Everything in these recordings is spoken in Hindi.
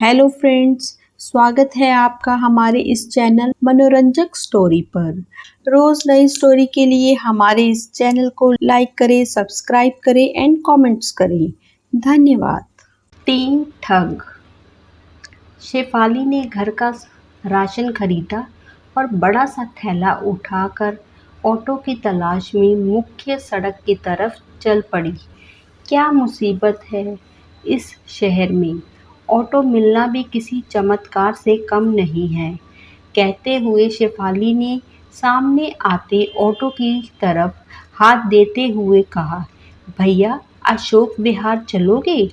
हेलो फ्रेंड्स, स्वागत है आपका हमारे इस चैनल मनोरंजक स्टोरी पर। रोज नई स्टोरी के लिए हमारे इस चैनल को लाइक करें, सब्सक्राइब करें एंड कमेंट्स करें। धन्यवाद। 3 ठग। शेफाली ने घर का राशन खरीदा और बड़ा सा थैला उठाकर ऑटो की तलाश में मुख्य सड़क की तरफ चल पड़ी। क्या मुसीबत है इस शहर में, ऑटो मिलना भी किसी चमत्कार से कम नहीं है, कहते हुए शेफाली ने सामने आते ऑटो की तरफ हाथ देते हुए कहा, भैया अशोक विहार चलोगे?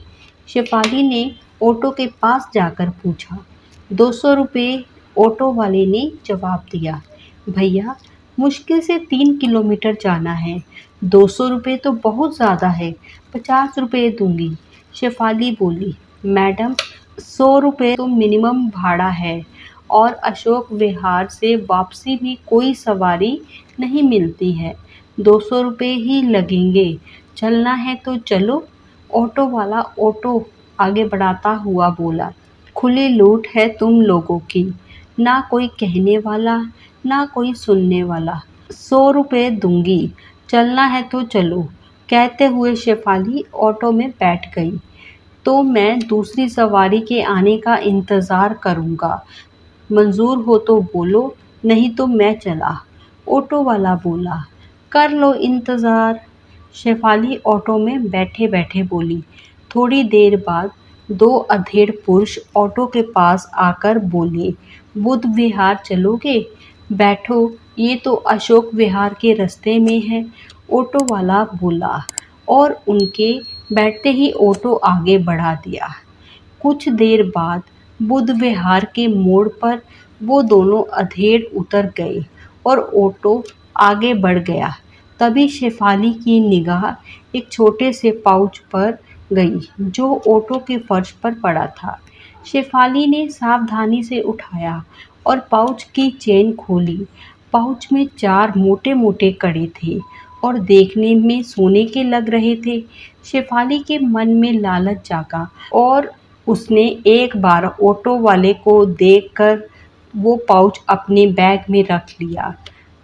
शेफाली ने ऑटो के पास जाकर पूछा। 200 रुपये, ऑटो वाले ने जवाब दिया। भैया मुश्किल से 3 किलोमीटर जाना है, 200 रुपये तो बहुत ज़्यादा है, 50 रुपये दूंगी। शेफाली बोली, मैडम 100 रुपये तो मिनिमम भाड़ा है और अशोक विहार से वापसी भी कोई सवारी नहीं मिलती है, 200 रुपये ही लगेंगे। चलना है तो चलो, ऑटो वाला ऑटो आगे बढ़ाता हुआ बोला। खुली लूट है तुम लोगों की, ना कोई कहने वाला ना कोई सुनने वाला। 100 रुपये दूंगी, चलना है तो चलो, कहते हुए शेफाली ऑटो में बैठ गई। तो मैं दूसरी सवारी के आने का इंतज़ार करूँगा, मंजूर हो तो बोलो, नहीं तो मैं चला। ऑटो वाला बोला, कर लो इंतज़ार। शेफाली ऑटो में बैठे बैठे बोली। थोड़ी देर बाद 2 अधेड़ पुरुष ऑटो के पास आकर बोले, बुद्ध विहार चलोगे? बैठो, ये तो अशोक विहार के रास्ते में है, ऑटो वाला बोला और उनके बैठते ही ऑटो आगे बढ़ा दिया। कुछ देर बाद बुद्ध विहार के मोड़ पर वो दोनों अधेड़ उतर गए और ऑटो आगे बढ़ गया। तभी शेफाली की निगाह एक छोटे से पाउच पर गई जो ऑटो के फर्श पर पड़ा था। शेफाली ने सावधानी से उठाया और पाउच की चेन खोली। पाउच में 4 मोटे मोटे कड़े थे और देखने में सोने के लग रहे थे। शेफाली के मन में लालच जागा और उसने एक बार ऑटो वाले को देखकर वो पाउच अपने बैग में रख लिया।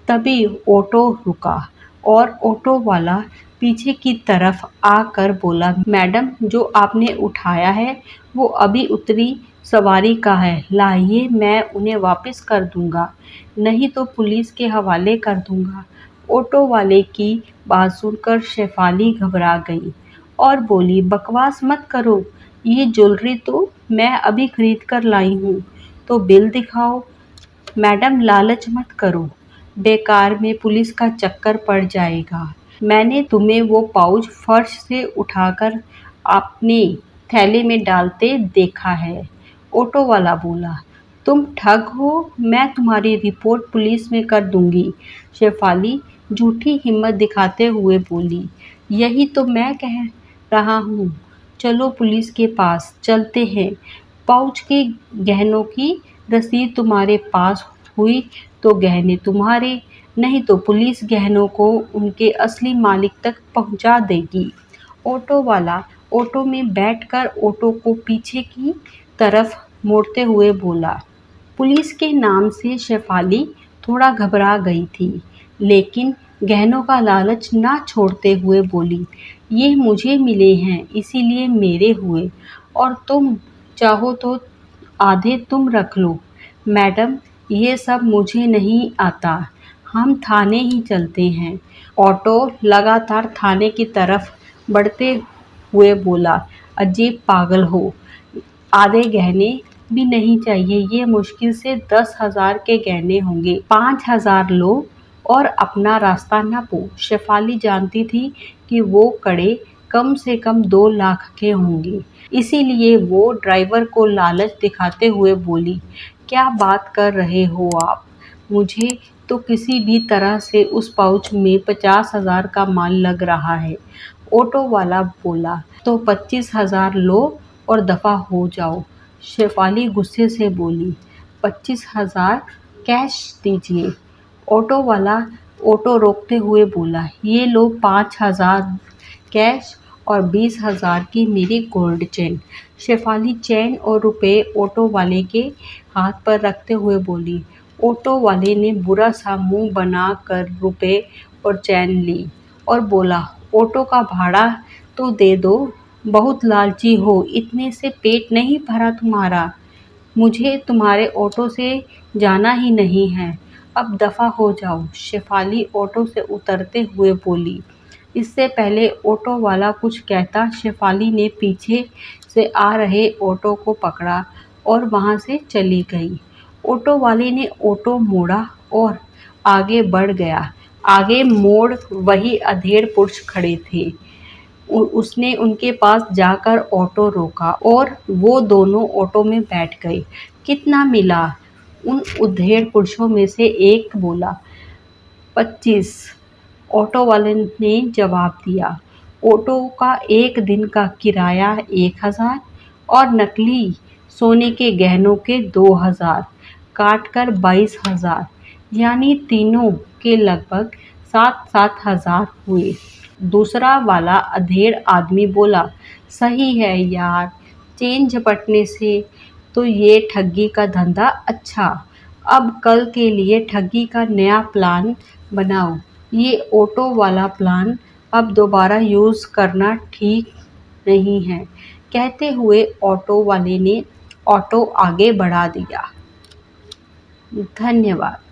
तभी ऑटो रुका और ऑटो वाला पीछे की तरफ आकर बोला, मैडम जो आपने उठाया है वो अभी उतरी सवारी का है, लाइए मैं उन्हें वापस कर दूंगा, नहीं तो पुलिस के हवाले कर दूंगा। ऑटो वाले की बात सुनकर शेफाली घबरा गई और बोली, बकवास मत करो, ये ज्वेलरी तो मैं अभी खरीद कर लाई हूँ, तो बिल दिखाओ। मैडम लालच मत करो, बेकार में पुलिस का चक्कर पड़ जाएगा। मैंने तुम्हें वो पाउच फर्श से उठाकर अपने थैले में डालते देखा है। ऑटो वाला बोला, तुम ठग हो, मैं तुम्हारी रिपोर्ट पुलिस में कर दूंगी। शेफाली झूठी हिम्मत दिखाते हुए बोली, यही तो मैं कह रहा हूँ, चलो पुलिस के पास चलते हैं। पाउच के गहनों की रसीद तुम्हारे पास हुई तो गहने तुम्हारे, नहीं तो पुलिस गहनों को उनके असली मालिक तक पहुंचा देगी। ऑटो वाला ऑटो में बैठकर ऑटो को पीछे की तरफ मोड़ते हुए बोला। पुलिस के नाम से शेफाली थोड़ा घबरा गई थी, लेकिन गहनों का लालच ना छोड़ते हुए बोली, ये मुझे मिले हैं इसीलिए मेरे हुए, और तुम चाहो तो आधे तुम रख लो। मैडम ये सब मुझे नहीं आता, हम थाने ही चलते हैं। ऑटो लगातार थाने की तरफ बढ़ते हुए बोला, अजीब पागल हो, आधे गहने भी नहीं चाहिए, ये मुश्किल से 10,000 के गहने होंगे, 5,000 लो और अपना रास्ता नापो। शेफाली जानती थी कि वो कड़े कम से कम 2 लाख के होंगे, इसीलिए वो ड्राइवर को लालच दिखाते हुए बोली, क्या बात कर रहे हो आप, मुझे तो किसी भी तरह से उस पाउच में 50,000 का माल लग रहा है। ऑटो वाला बोला, तो 25,000 लो और दफ़ा हो जाओ। शेफाली गुस्से से बोली, 25,000 कैश दीजिए। ऑटो वाला ऑटो रोकते हुए बोला, ये लो 5,000 कैश और 20,000 की मेरी गोल्ड चेन। शेफाली चैन और रुपए ऑटो वाले के हाथ पर रखते हुए बोली। ऑटो वाले ने बुरा सा मुंह बना कर रुपए और चैन ली और बोला, ऑटो का भाड़ा तो दे दो, बहुत लालची हो, इतने से पेट नहीं भरा तुम्हारा। मुझे तुम्हारे ऑटो से जाना ही नहीं है, अब दफ़ा हो जाओ। शेफाली ऑटो से उतरते हुए बोली। इससे पहले ऑटो वाला कुछ कहता, शेफाली ने पीछे से आ रहे ऑटो को पकड़ा और वहां से चली गई। ऑटो वाले ने ऑटो मोड़ा और आगे बढ़ गया। आगे मोड़ वही अधेड़ पुरुष खड़े थे। उसने उनके पास जाकर ऑटो रोका और वो दोनों ऑटो में बैठ गए। कितना मिला? उन उधेड़ पुरुषों में से एक बोला। 25। ऑटो वाले ने जवाब दिया। ऑटो का एक दिन का किराया 1,000 और नकली सोने के गहनों के 2,000 काटकर 22,000, यानी तीनों के लगभग 7,000 हुए। दूसरा वाला अधेड़ आदमी बोला, सही है यार, चेन झपटने से तो ये ठगी का धंधा अच्छा। अब कल के लिए ठगी का नया प्लान बनाओ। ये ऑटो वाला प्लान अब दोबारा यूज़ करना ठीक नहीं है। कहते हुए ऑटो वाले ने ऑटो आगे बढ़ा दिया। धन्यवाद।